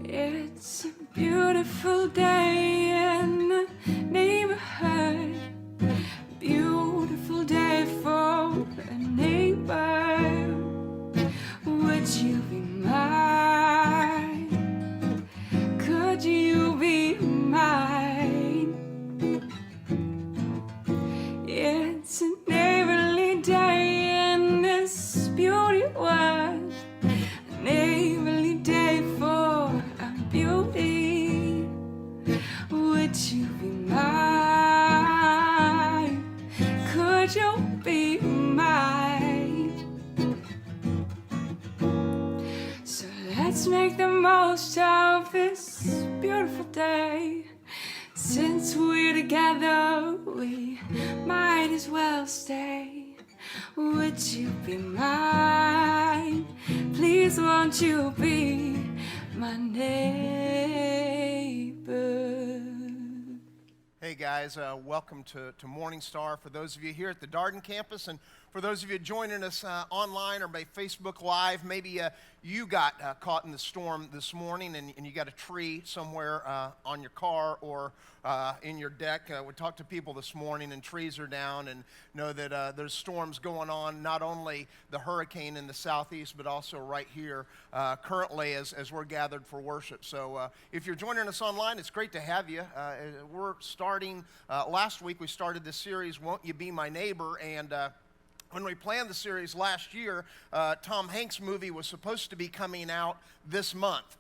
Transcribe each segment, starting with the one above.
It's a beautiful day in the neighborhood. Beautiful day for a neighbor. Would you be mine? Could you be mine? It's a neighborly day in this beauty world. A neighborly day for our beauty. Would you be mine? Could you be mine? So let's make the most of this beautiful day. Since we're together, we might as well stay. Would you be mine? Please won't you be my neighbor? Hey guys, welcome to Morning Star. For those of you here at the Darden campus, and for those of you joining us online or by Facebook Live, maybe you got caught in the storm this morning and you got a tree somewhere on your car or in your deck. We talked to people this morning and trees are down, and know that there's storms going on, not only the hurricane in the southeast, but also right here currently as we're gathered for worship. So if you're joining us online, it's great to have you. We're starting, last week we started this series, Won't You Be My Neighbor? And when we planned the series last year, Tom Hanks' movie was supposed to be coming out this month.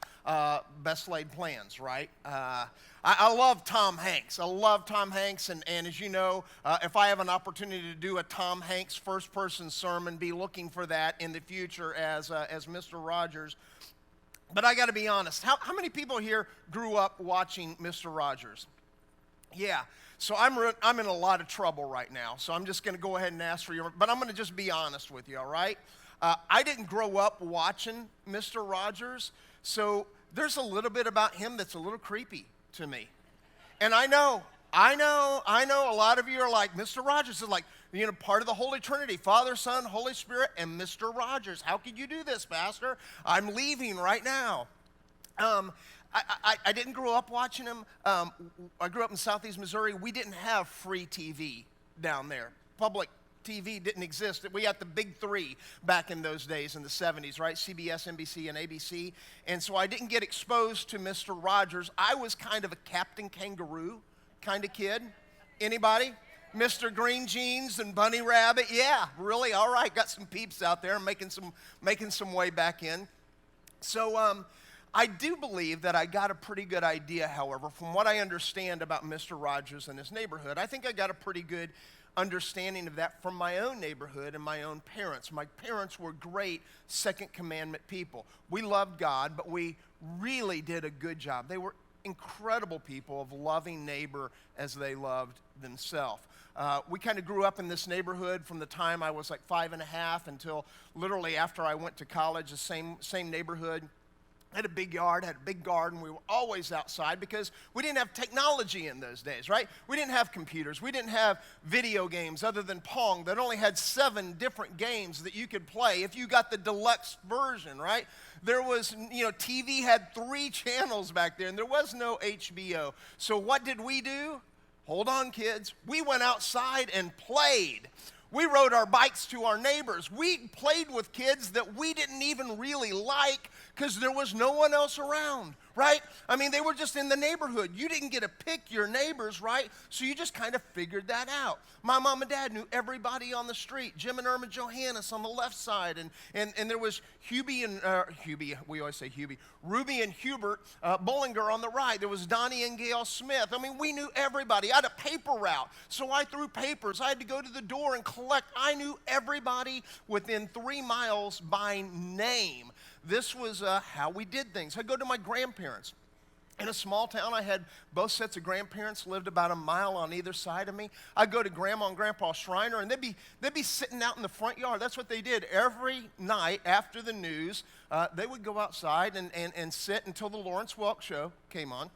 Best laid plans, right? I love Tom Hanks. I love Tom Hanks, and as you know, if I have an opportunity to do a Tom Hanks first-person sermon, be looking for that in the future as Mr. Rogers. But I got to be honest, how many people here grew up watching Mr. Rogers? Yeah. So I'm in a lot of trouble right now, so I'm just going to go ahead and ask for your, but I'm going to just be honest with you, all right? I didn't grow up watching Mr. Rogers, so there's a little bit about him that's a little creepy to me. And I know, a lot of you are like, Mr. Rogers is like, part of the Holy Trinity, Father, Son, Holy Spirit, and Mr. Rogers. How could you do this, Pastor? I'm leaving right now. I didn't grow up watching him. I grew up in southeast Missouri. We didn't have free TV down there. Public TV didn't exist. We had the big three back in those days in the 70s, right? CBS, NBC, and ABC. And so I didn't get exposed to Mr. Rogers. I was kind of a Captain Kangaroo kind of kid. Anybody? Mr. Green Jeans and Bunny Rabbit? Yeah, really? All right. Got some peeps out there making some way back in. So, I do believe that I got a pretty good idea, however, from what I understand about Mr. Rogers and his neighborhood. I think I got a pretty good understanding of that from my own neighborhood and my own parents. My parents were great Second Commandment people. We loved God, but we really did a good job. They were incredible people of loving neighbor as they loved themselves. We kind of grew up in this neighborhood from the time I was like 5 and a half until literally after I went to college, the same neighborhood. Had a big yard, had a big garden. We were always outside because we didn't have technology in those days, right? We didn't have computers. We didn't have video games other than Pong that only had 7 different games that you could play if you got the deluxe version, right? There was, TV had 3 channels back there, and there was no HBO. So what did we do? Hold on, kids. We went outside and played. We rode our bikes to our neighbors. We played with kids that we didn't even really like because there was no one else around, right? I mean, they were just in the neighborhood. You didn't get to pick your neighbors, right? So you just kind of figured that out. My mom and dad knew everybody on the street. Jim and Irma Johannes on the left side, and there was Ruby and Hubert Bollinger on the right. There was Donnie and Gail Smith. I mean, we knew everybody. I had a paper route, so I threw papers. I had to go to the door and collect. I knew everybody within 3 miles by name. This was how we did things. I'd go to my grandparents. In a small town, I had both sets of grandparents lived about a mile on either side of me. I'd go to Grandma and Grandpa Schreiner, and they'd be sitting out in the front yard. That's what they did every night after the news. They would go outside and sit until the Lawrence Welk show came on.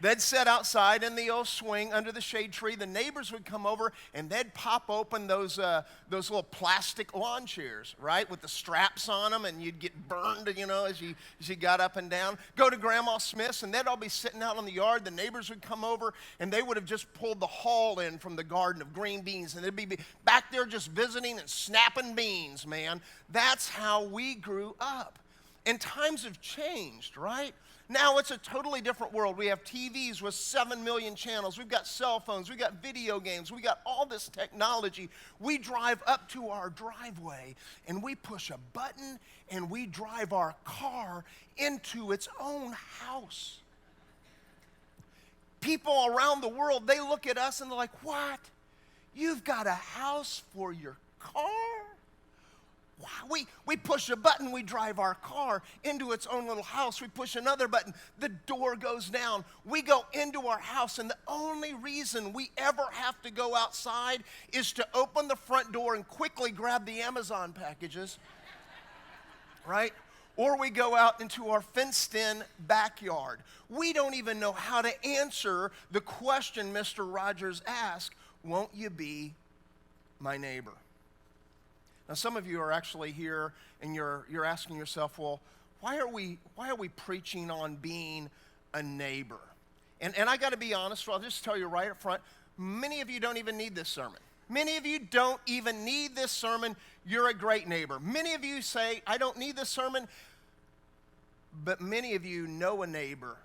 They'd sit outside in the old swing under the shade tree. The neighbors would come over and they'd pop open those little plastic lawn chairs, right, with the straps on them, and you'd get burned, as you got up and down. Go to Grandma Smith's, and they'd all be sitting out in the yard. The neighbors would come over, and they would have just pulled the haul in from the garden of green beans, and they'd be back there just visiting and snapping beans, man. That's how we grew up. And times have changed, right? Now it's a totally different world. We have TVs with 7 million channels. We've got cell phones. We've got video games. We got all this technology. We drive up to our driveway and we push a button and we drive our car into its own house. People around the world, they look at us and they're like, what? You've got a house for your car? Wow, we push a button, we drive our car into its own little house. We push another button, the door goes down. We go into our house, and the only reason we ever have to go outside is to open the front door and quickly grab the Amazon packages, right? Or we go out into our fenced-in backyard. We don't even know how to answer the question Mr. Rogers asked, won't you be my neighbor? Now, some of you are actually here and you're asking yourself, well, why are we preaching on being a neighbor? And I got to be honest, I'll just tell you right up front, many of you don't even need this sermon. Many of you don't even need this sermon. You're a great neighbor. Many of you say, I don't need this sermon, but many of you know a neighbor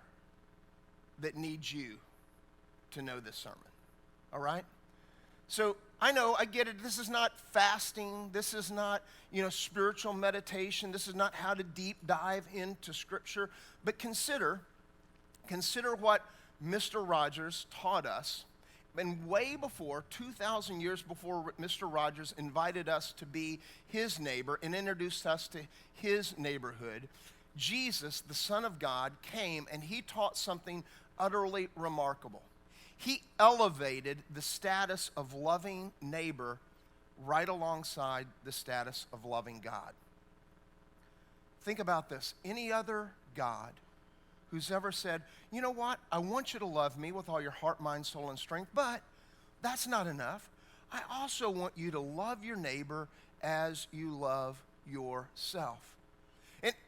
that needs you to know this sermon. All right? So I know, I get it. This is not fasting. This is not, spiritual meditation. This is not how to deep dive into Scripture. But consider what Mr. Rogers taught us. And way before, 2,000 years before Mr. Rogers invited us to be his neighbor and introduced us to his neighborhood, Jesus, the Son of God, came and he taught something utterly remarkable. He elevated the status of loving neighbor right alongside the status of loving God. Think about this. Any other God who's ever said, you know what, I want you to love me with all your heart, mind, soul, and strength, but that's not enough. I also want you to love your neighbor as you love yourself.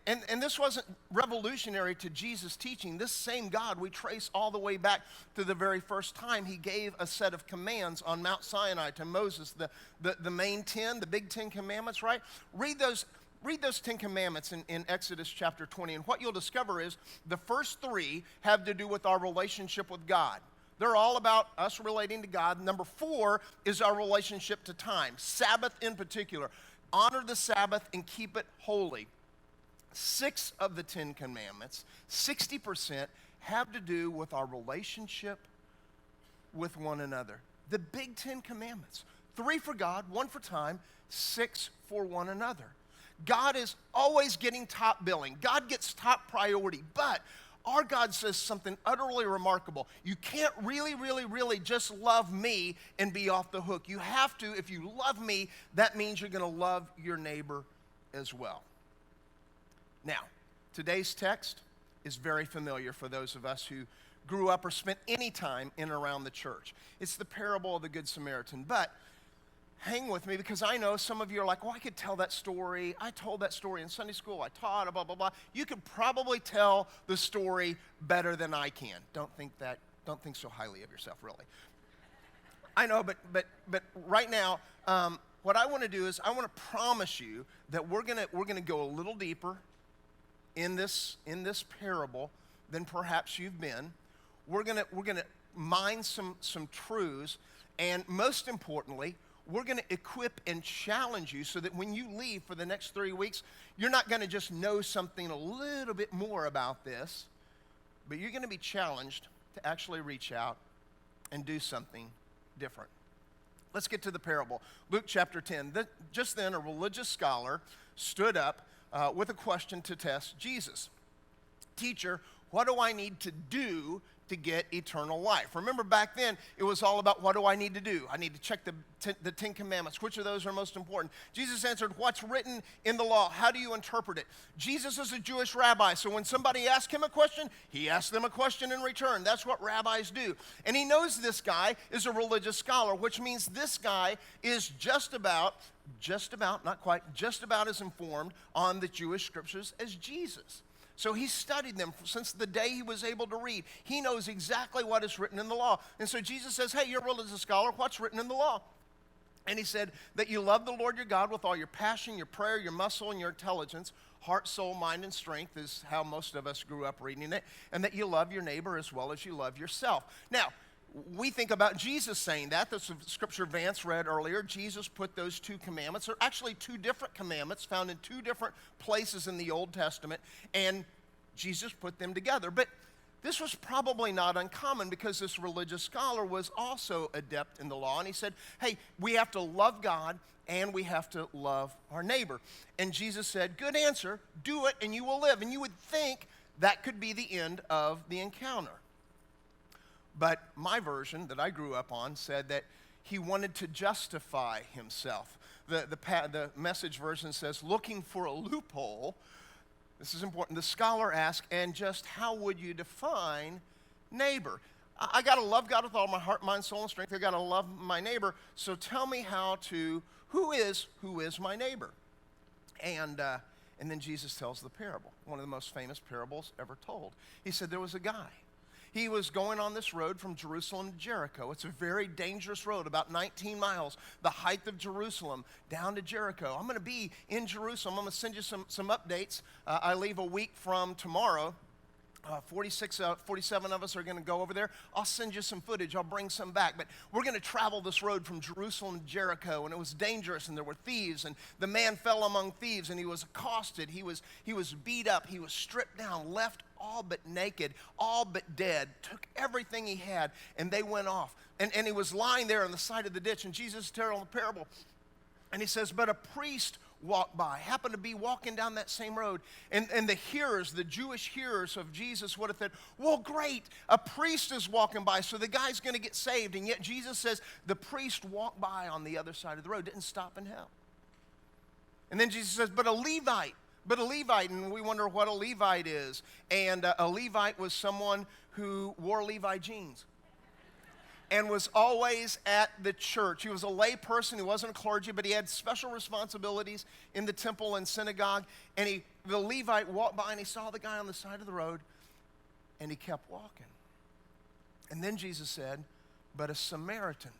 And this wasn't revolutionary to Jesus' teaching. This same God we trace all the way back to the very first time he gave a set of commands on Mount Sinai to Moses, the main 10, the big 10 commandments, right? Read those 10 commandments in Exodus chapter 20, and what you'll discover is the first 3 have to do with our relationship with God. They're all about us relating to God. Number 4 is our relationship to time, Sabbath in particular. Honor the Sabbath and keep it holy. 6 of the 10 commandments, 60%, have to do with our relationship with one another. The big 10 commandments. 3 for God, 1 for time, 6 for one another. God is always getting top billing. God gets top priority. But our God says something utterly remarkable. You can't really just love me and be off the hook. You have to, if you love me, that means you're going to love your neighbor as well. Now, today's text is very familiar for those of us who grew up or spent any time in and around the church. It's the parable of the Good Samaritan. But hang with me, because I know some of you are like, well, I could tell that story. I told that story in Sunday school. I taught, blah, blah, blah. You could probably tell the story better than I can. Don't think so highly of yourself, really. I know, but right now, what I want to do is I want to promise you that we're gonna go a little deeper in this parable than perhaps you've been. We're gonna mine some truths, and most importantly, we're gonna equip and challenge you so that when you leave for the next 3 weeks, you're not gonna just know something a little bit more about this, but you're gonna be challenged to actually reach out and do something different. Let's get to the parable. Luke chapter 10. Just then, a religious scholar stood up with a question to test Jesus. Teacher, What do I need to do to get eternal life? Remember back then, it was all about what do I need to do? I need to check the 10 Commandments. Which of those are most important? Jesus answered, what's written in the law? How do you interpret it? Jesus is a Jewish rabbi, so when somebody asked him a question, he asked them a question in return. That's what rabbis do. And he knows this guy is a religious scholar, which means this guy is just about, not quite, just about as informed on the Jewish scriptures as Jesus. So he studied them since the day he was able to read. He knows exactly what is written in the law. And so Jesus says, hey, you're a religious scholar. What's written in the law? And he said that you love the Lord your God with all your passion, your prayer, your muscle, and your intelligence. Heart, soul, mind, and strength is how most of us grew up reading it. And that you love your neighbor as well as you love yourself. Now, we think about Jesus saying that. That's the scripture Vance read earlier. Jesus put those 2 commandments. They're actually 2 different commandments found in 2 different places in the Old Testament, and Jesus put them together. But this was probably not uncommon because this religious scholar was also adept in the law, and he said, hey, we have to love God and we have to love our neighbor. And Jesus said, good answer, do it and you will live. And you would think that could be the end of the encounter. But my version that I grew up on said that he wanted to justify himself. The Message version says, looking for a loophole. This is important. The scholar asked, and just how would you define neighbor? I got to love God with all my heart, mind, soul, and strength. I got to love my neighbor. So tell me who is my neighbor? And then Jesus tells the parable, one of the most famous parables ever told. He said there was a guy. He was going on this road from Jerusalem to Jericho. It's a very dangerous road, about 19 miles, the height of Jerusalem, down to Jericho. I'm going to be in Jerusalem. I'm going to send you some updates. I leave a week from tomorrow. 47 of us are going to go over there. I'll send you some footage. I'll bring some back. But we're going to travel this road from Jerusalem to Jericho, and it was dangerous, and there were thieves, and the man fell among thieves, and he was accosted. He was beat up. He was stripped down, left all but naked, all but dead, took everything he had, and they went off. And he was lying there on the side of the ditch, and Jesus is telling the parable, and he says, but a priest walked by, happened to be walking down that same road. And the hearers, the Jewish hearers of Jesus would have said, well, great, a priest is walking by, so the guy's going to get saved. And yet Jesus says the priest walked by on the other side of the road, didn't stop in hell. And then Jesus says, but a Levite, and we wonder what a Levite is. And a Levite was someone who wore Levi jeans and was always at the church. He was a lay person. He wasn't a clergy, but he had special responsibilities in the temple and synagogue. And the Levite walked by, and he saw the guy on the side of the road, and he kept walking. And then Jesus said, but a Samaritan.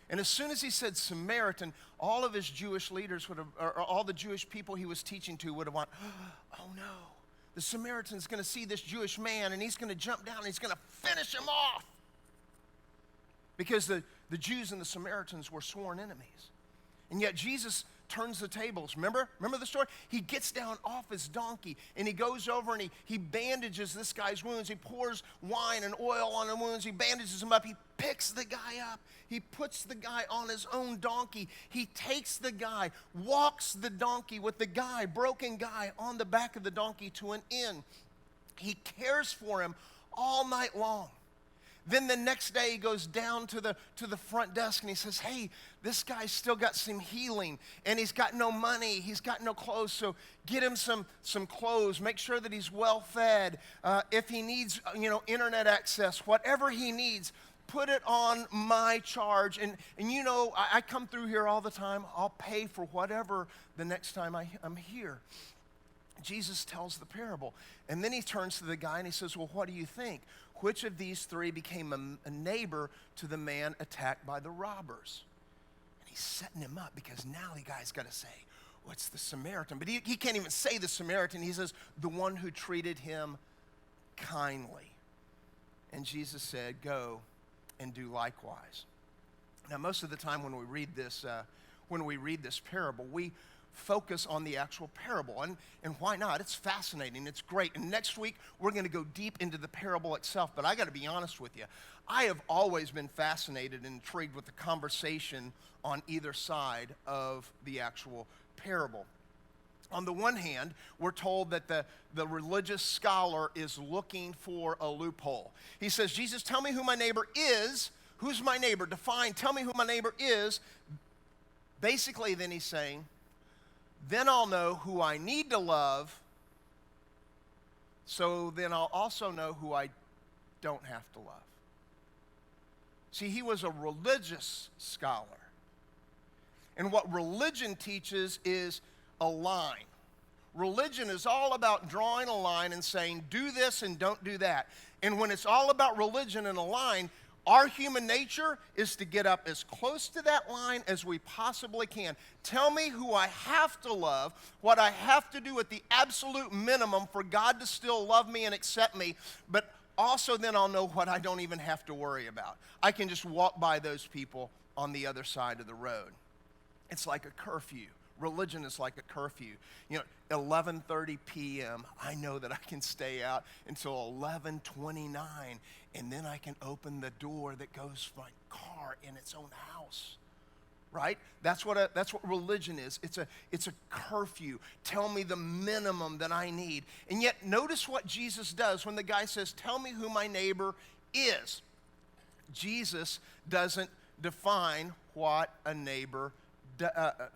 And as soon as he said Samaritan, all of his Jewish leaders would have, or all the Jewish people he was teaching to would have went, oh no. The Samaritan's going to see this Jewish man, and he's going to jump down and he's going to finish him off. Because the Jews and the Samaritans were sworn enemies. And yet Jesus turns the tables. Remember the story? He gets down off his donkey, and he goes over and he bandages this guy's wounds. He pours wine and oil on the wounds. He bandages him up. He picks the guy up. He puts the guy on his own donkey. He takes the guy, walks the donkey with the guy, broken guy, on the back of the donkey to an inn. He cares for him all night long. Then the next day he goes down to the front desk and he says, hey, this guy's still got some healing, and he's got no money, he's got no clothes, so get him some clothes, make sure that he's well fed. If he needs internet access, whatever he needs, put it on my charge. And I come through here all the time. I'll pay for whatever the next time I'm here. Jesus tells the parable. And then he turns to the guy and he says, well, what do you think? Which of these 3 became a neighbor to the man attacked by the robbers? And he's setting him up because now the guy's got to say, what's the Samaritan? But he can't even say the Samaritan. He says, the one who treated him kindly. And Jesus said, go and do likewise. Now, most of the time when we read this parable, we focus on the actual parable. And why not? It's fascinating. It's great. And next week, we're going to go deep into the parable itself. But I got to be honest with you. I have always been fascinated and intrigued with the conversation on either side of the actual parable. On the one hand, we're told that the religious scholar is looking for a loophole. He says, Jesus, tell me who my neighbor is. Who's my neighbor? Define, tell me who my neighbor is. Basically, then he's saying, then I'll know who I need to love, so then I'll also know who I don't have to love. See, he was a religious scholar. And what religion teaches is a line. Religion is all about drawing a line and saying, do this and don't do that. And when it's all about religion and a line, our human nature is to get up as close to that line as we possibly can. Tell me who I have to love, what I have to do at the absolute minimum for God to still love me and accept me, but also then I'll know what I don't even have to worry about. I can just walk by those people on the other side of the road. It's like a curfew. Religion is like a curfew. 11:30 p.m., I know that I can stay out until 11:29, and then I can open the door that goes to my car in its own house. Right? That's what religion is. It's a curfew. Tell me the minimum that I need. And yet, notice what Jesus does when the guy says, tell me who my neighbor is. Jesus doesn't define what a neighbor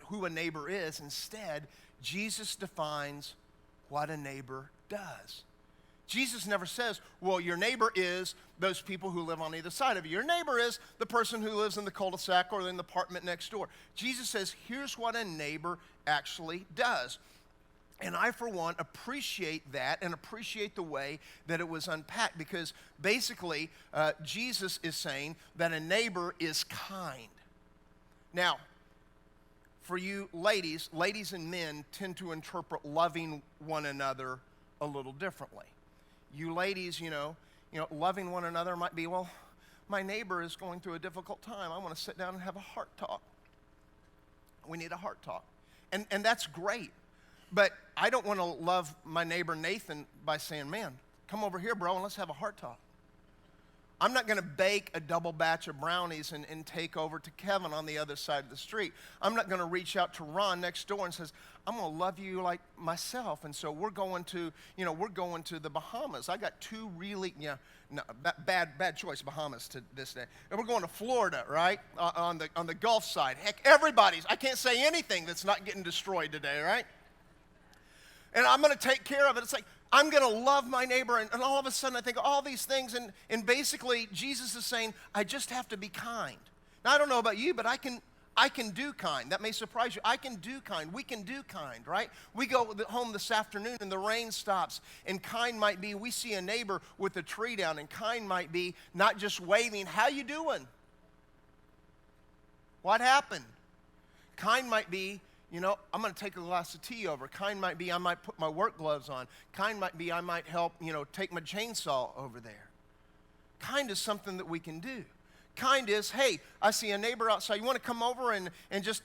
who a neighbor is. Instead, Jesus defines what a neighbor does. Jesus never says, well, your neighbor is those people who live on either side of you. Your neighbor is the person who lives in the cul-de-sac or in the apartment next door. Jesus says, here's what a neighbor actually does. And I, for one, appreciate that and appreciate the way that it was unpacked, because basically Jesus is saying that a neighbor is kind. Now, for you ladies and men tend to interpret loving one another a little differently. You ladies, loving one another might be, well, my neighbor is going through a difficult time. I want to sit down and have a heart talk. We need a heart talk. And that's great. But I don't want to love my neighbor Nathan by saying, man, come over here, bro, and let's have a heart talk. I'm not going to bake a double batch of brownies and take over to Kevin on the other side of the street. I'm not going to reach out to Ron next door and says, I'm going to love you like myself. And so we're going to the Bahamas. I got two really, bad choice, Bahamas to this day. And we're going to Florida, right, on the Gulf side. Heck, I can't say anything that's not getting destroyed today, right? And I'm going to take care of it. It's like, I'm going to love my neighbor, and all of a sudden I think all these things, and basically Jesus is saying, I just have to be kind. Now, I don't know about you, but I can do kind. That may surprise you. I can do kind. We can do kind, right? We go home this afternoon, and the rain stops, and kind might be we see a neighbor with a tree down, and kind might be not just waving, how you doing? What happened? Kind might be, I'm going to take a glass of tea over. Kind might be I might put my work gloves on. Kind might be I might help, take my chainsaw over there. Kind is something that we can do. Kind is, hey, I see a neighbor outside. You want to come over and just,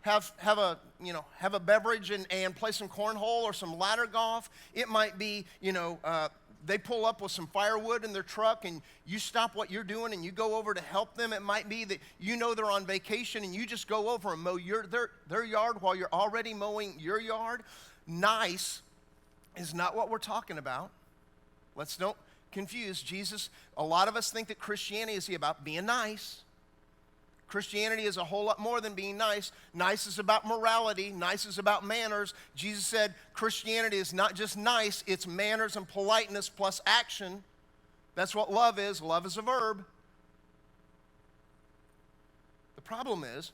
have a beverage and play some cornhole or some ladder golf? It might be, they pull up with some firewood in their truck and you stop what you're doing and you go over to help them. It might be that they're on vacation and you just go over and mow their yard while you're already mowing your yard. Nice is not what we're talking about. Let's don't confuse Jesus. A lot of us think that Christianity is about being nice. Christianity is a whole lot more than being nice. Nice is about morality. Nice is about manners. Jesus said Christianity is not just nice, it's manners and politeness plus action. That's what love is. Love is a verb. The problem is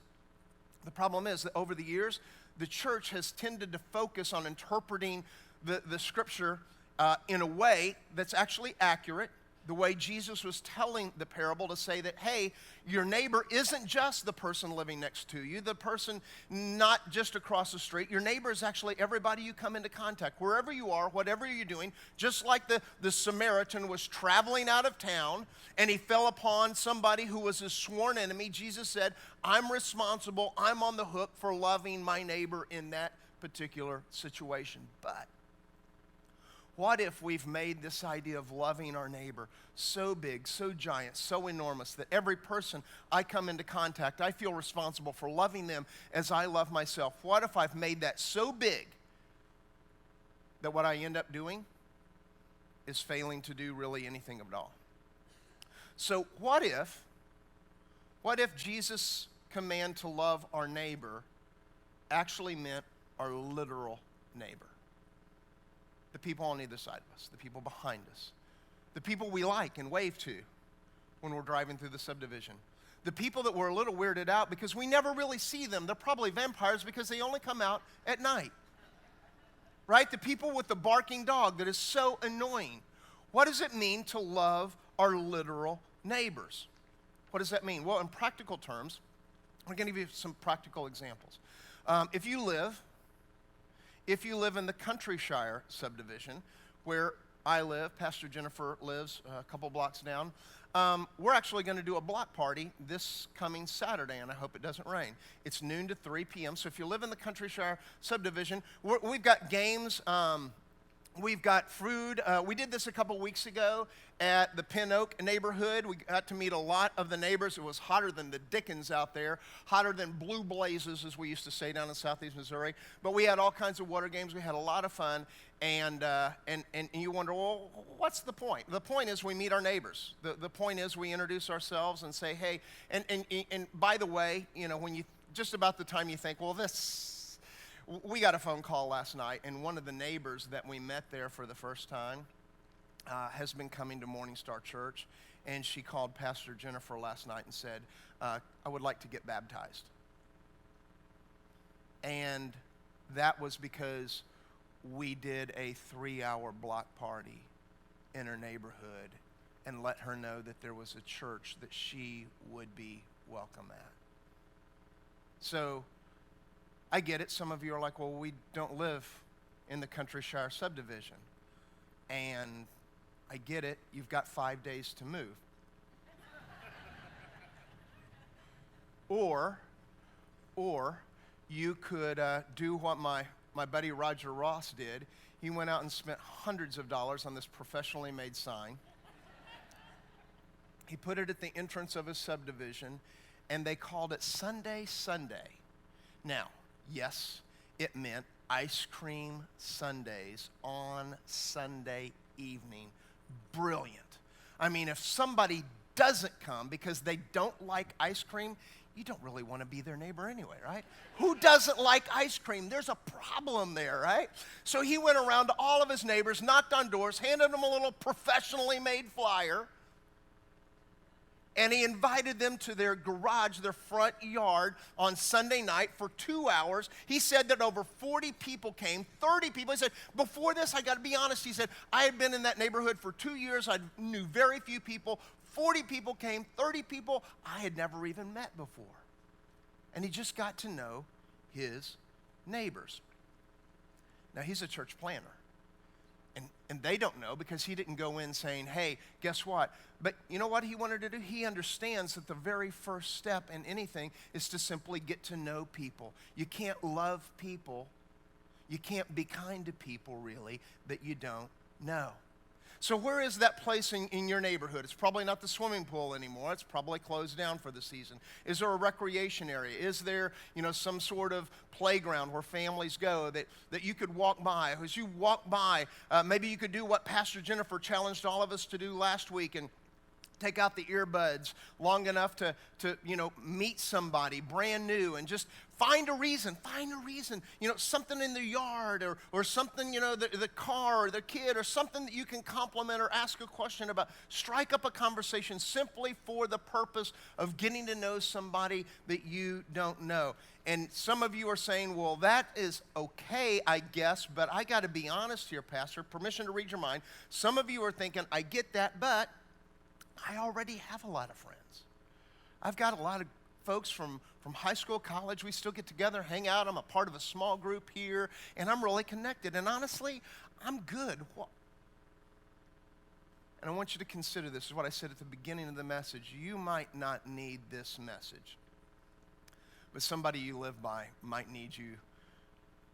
that over the years, the church has tended to focus on interpreting the scripture in a way that's actually accurate. The way Jesus was telling the parable to say that, hey, your neighbor isn't just the person living next to you, the person not just across the street. Your neighbor is actually everybody you come into contact. Wherever you are, whatever you're doing, just like the Samaritan was traveling out of town and he fell upon somebody who was his sworn enemy, Jesus said, I'm responsible, I'm on the hook for loving my neighbor in that particular situation. But what if we've made this idea of loving our neighbor so big, so giant, so enormous that every person I come into contact, I feel responsible for loving them as I love myself? What if I've made that so big that what I end up doing is failing to do really anything at all. So what if Jesus' command to love our neighbor actually meant our literal neighbor? The people on either side of us, the people behind us, the people we like and wave to when we're driving through the subdivision, the people that we're a little weirded out because we never really see them. They're probably vampires because they only come out at night, right? The people with the barking dog that is so annoying. What does it mean to love our literal neighbors? What does that mean? Well, in practical terms, I'm going to give you some practical examples. If you live in the Countryside subdivision, where I live, Pastor Jennifer lives a couple blocks down, we're actually going to do a block party this coming Saturday, and I hope it doesn't rain. It's noon to 3 p.m., so if you live in the Countryside subdivision, we've got games, we've got food. We did this a couple weeks ago at the Pin Oak neighborhood. We got to meet a lot of the neighbors. It was hotter than the dickens out there, hotter than blue blazes, as we used to say down in southeast Missouri. But we had all kinds of water games. We had a lot of fun. And you wonder, well, what's the point? The point is we meet our neighbors. The point is we introduce ourselves and say, hey, and by the way, you know, when you just about the time you think, well, we got a phone call last night, and one of the neighbors that we met there for the first time has been coming to Morning Star Church, and she called Pastor Jennifer last night and said, I would like to get baptized. And that was because we did a 3-hour block party in her neighborhood and let her know that there was a church that she would be welcome at. So I get it. Some of you are like, well, we don't live in the Countryside subdivision. And I get it. You've got 5 days to move. Or you could do what my buddy Roger Ross did. He went out and spent hundreds of dollars on this professionally made sign. He put it at the entrance of his subdivision, and they called it Sunday Sunday. Now, yes, it meant ice cream sundaes on Sunday evening. Brilliant. I mean, if somebody doesn't come because they don't like ice cream, you don't really want to be their neighbor anyway, right? Who doesn't like ice cream? There's a problem there, right? So he went around to all of his neighbors, knocked on doors, handed them a little professionally made flyer, and he invited them to their garage, their front yard, on Sunday night for 2 hours. He said that over 40 people came, 30 people. He said, before this, I got to be honest, he said, I had been in that neighborhood for 2 years. I knew very few people. 40 people came, 30 people I had never even met before. And he just got to know his neighbors. Now, he's a church planner. And they don't know because he didn't go in saying, hey, guess what? But you know what he wanted to do? He understands that the very first step in anything is to simply get to know people. You can't love people, you can't be kind to people, really, that you don't know. So where is that place in your neighborhood? It's probably not the swimming pool anymore. It's probably closed down for the season. Is there a recreation area? Is there, some sort of playground where families go that you could walk by? As you walk by, maybe you could do what Pastor Jennifer challenged all of us to do last week and take out the earbuds long enough to meet somebody brand new and just find a reason, something in the yard or something, the car or the kid or something that you can compliment or ask a question about. Strike up a conversation simply for the purpose of getting to know somebody that you don't know. And some of you are saying, well, that is okay, I guess, but I got to be honest here, Pastor. Permission to read your mind. Some of you are thinking, I get that, but I already have a lot of friends. I've got a lot of folks from high school, college. We still get together, hang out. I'm a part of a small group here, and I'm really connected. And honestly, I'm good. And I want you to consider this. This is what I said at the beginning of the message. You might not need this message, but somebody you live by might need you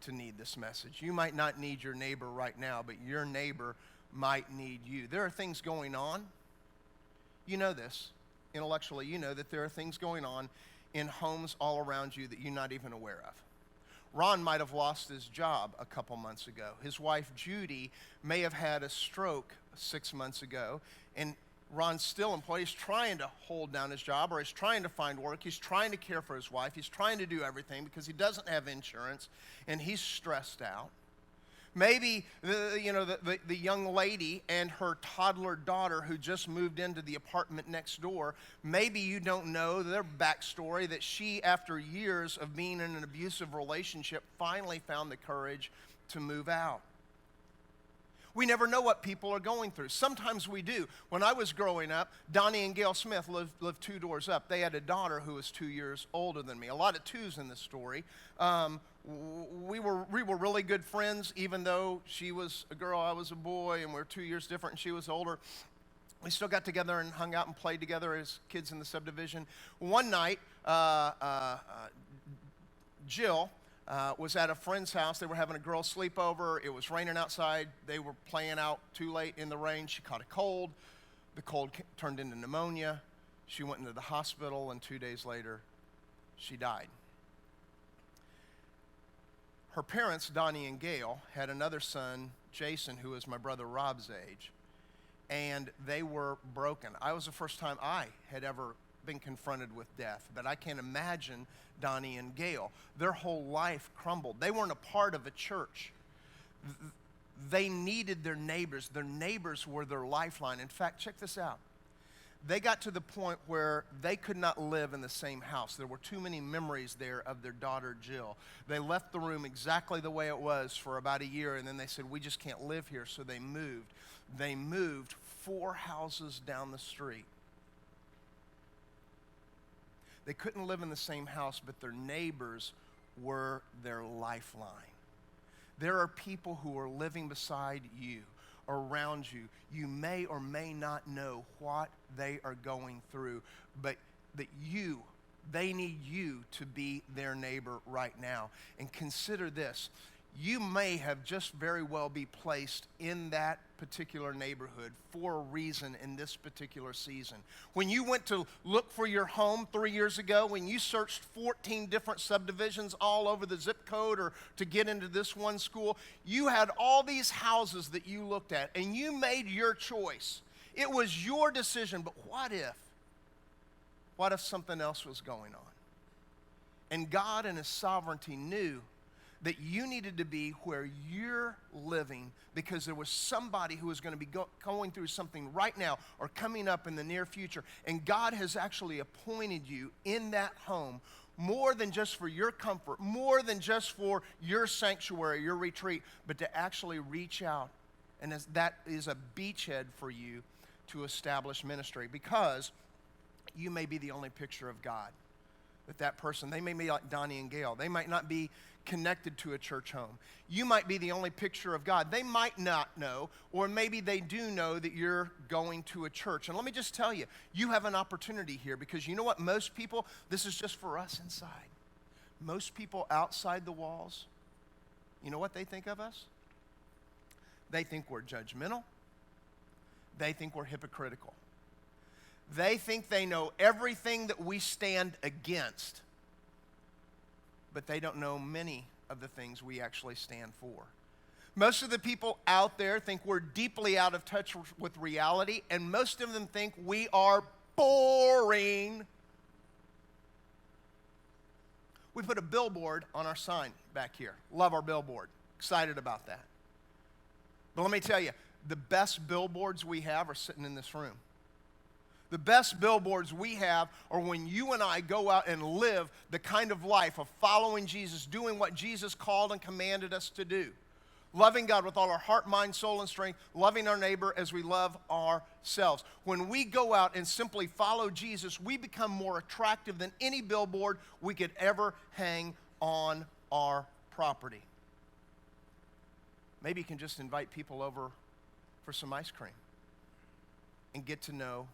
to need this message. You might not need your neighbor right now, but your neighbor might need you. There are things going on. You know this. Intellectually, you know that there are things going on in homes all around you that you're not even aware of. Ron might have lost his job a couple months ago. His wife, Judy, may have had a stroke 6 months ago, and Ron's still employed. He's trying to hold down his job, or he's trying to find work. He's trying to care for his wife. He's trying to do everything because he doesn't have insurance, and he's stressed out. Maybe the young lady and her toddler daughter who just moved into the apartment next door, maybe you don't know their backstory, that she, after years of being in an abusive relationship, finally found the courage to move out. We never know what people are going through. Sometimes we do. When I was growing up, Donnie and Gail Smith lived 2 doors up. They had a daughter who was 2 years older than me. A lot of twos in this story. We were really good friends, even though she was a girl, I was a boy, and we're 2 years different, and she was older. We still got together and hung out and played together as kids in the subdivision. One night, Jill was at a friend's house. They were having a girls' sleepover. It was raining outside. They were playing out too late in the rain. She caught a cold. The cold turned into pneumonia. She went into the hospital, and 2 days later, she died. Her parents, Donnie and Gail, had another son, Jason, who was my brother Rob's age, and they were broken. It was the first time I had ever been confronted with death, but I can't imagine Donnie and Gail. Their whole life crumbled. They weren't a part of a church. They needed their neighbors. Their neighbors were their lifeline. In fact, check this out. They got to the point where they could not live in the same house. There were too many memories there of their daughter, Jill. They left the room exactly the way it was for about a year, and then they said, we just can't live here, so they moved. They moved 4 houses down the street. They couldn't live in the same house, but their neighbors were their lifeline. There are people who are living beside you, around you. You may or may not know what they are going through, but they need you to be their neighbor right now. And consider this. You may have just very well be placed in that particular neighborhood for a reason in this particular season. When you went to look for your home 3 years ago, when you searched 14 different subdivisions all over the zip code or to get into this one school, you had all these houses that you looked at, and you made your choice. It was your decision, but what if something else was going on? And God in His sovereignty knew that you needed to be where you're living because there was somebody who was going to be going through something right now or coming up in the near future. And God has actually appointed you in that home more than just for your comfort, more than just for your sanctuary, your retreat, but to actually reach out. And that is a beachhead for you to establish ministry, because you may be the only picture of God. That person, they may be like Donnie and Gail. They might not be connected to a church home. You might be the only picture of God. They might not know, or maybe they do know that you're going to a church. And let me just tell you, you have an opportunity here, because you know what? Most people, this is just for us inside. Most people outside the walls, you know what they think of us? They think we're judgmental. They think we're hypocritical. They think they know everything that we stand against, but they don't know many of the things we actually stand for. Most of the people out there think we're deeply out of touch with reality, and most of them think we are boring. We put a billboard on our sign back here. Love our billboard. Excited about that. But let me tell you, the best billboards we have are sitting in this room. The best billboards we have are when you and I go out and live the kind of life of following Jesus, doing what Jesus called and commanded us to do. Loving God with all our heart, mind, soul, and strength, loving our neighbor as we love ourselves. When we go out and simply follow Jesus, we become more attractive than any billboard we could ever hang on our property. Maybe you can just invite people over for some ice cream and get to know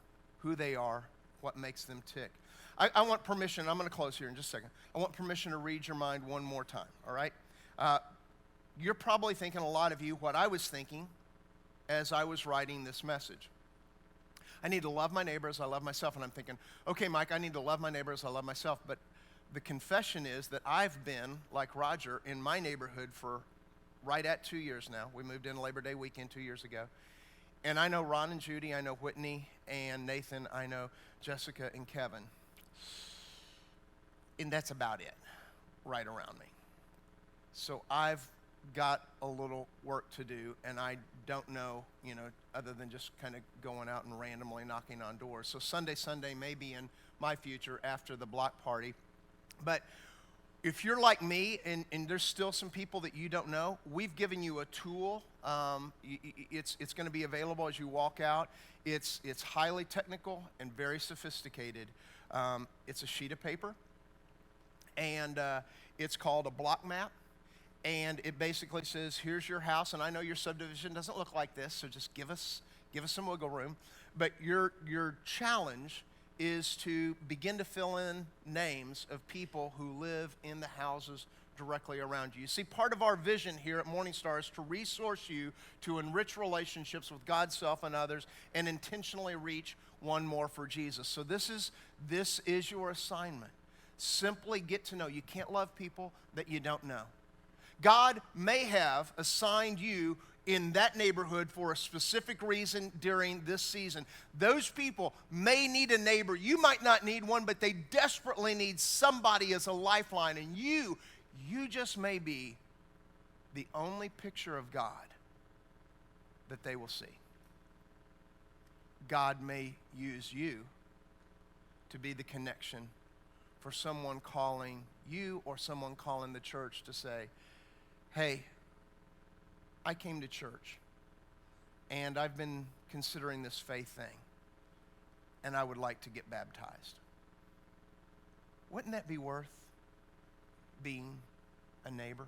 who they are, what makes them tick. I want permission. I'm going to close here in just a second. I want permission to read your mind one more time, all right? You're probably thinking, a lot of you, what I was thinking as I was writing this message. I need to love my neighbor as I love myself. And I'm thinking, okay, Mike, I need to love my neighbor as I love myself. But the confession is that I've been, like Roger, in my neighborhood for right at 2 years now. We moved in Labor Day weekend 2 years ago. And I know Ron and Judy, I know Whitney and Nathan, I know Jessica and Kevin. And that's about it right around me. So I've got a little work to do, and I don't know, other than just kind of going out and randomly knocking on doors. So Sunday may be in my future after the block party. But if you're like me and there's still some people that you don't know, we've given you a tool. It's going to be available as you walk out. It's highly technical and very sophisticated. It's a sheet of paper, and it's called a block map. And it basically says, here's your house, and I know your subdivision doesn't look like this, so just give us some wiggle room. But your challenge is to begin to fill in names of people who live in the houses directly around you. You see, part of our vision here at Morning Star is to resource you to enrich relationships with God's self and others and intentionally reach one more for Jesus. So this is your assignment. Simply get to know. You can't love people that you don't know. God may have assigned you in that neighborhood for a specific reason during this season. Those people may need a neighbor. You might not need one, but they desperately need somebody as a lifeline. And you just may be the only picture of God that they will see. God may use you to be the connection for someone calling you or someone calling the church to say, hey, I came to church, and I've been considering this faith thing, and I would like to get baptized. Wouldn't that be worth being a neighbor?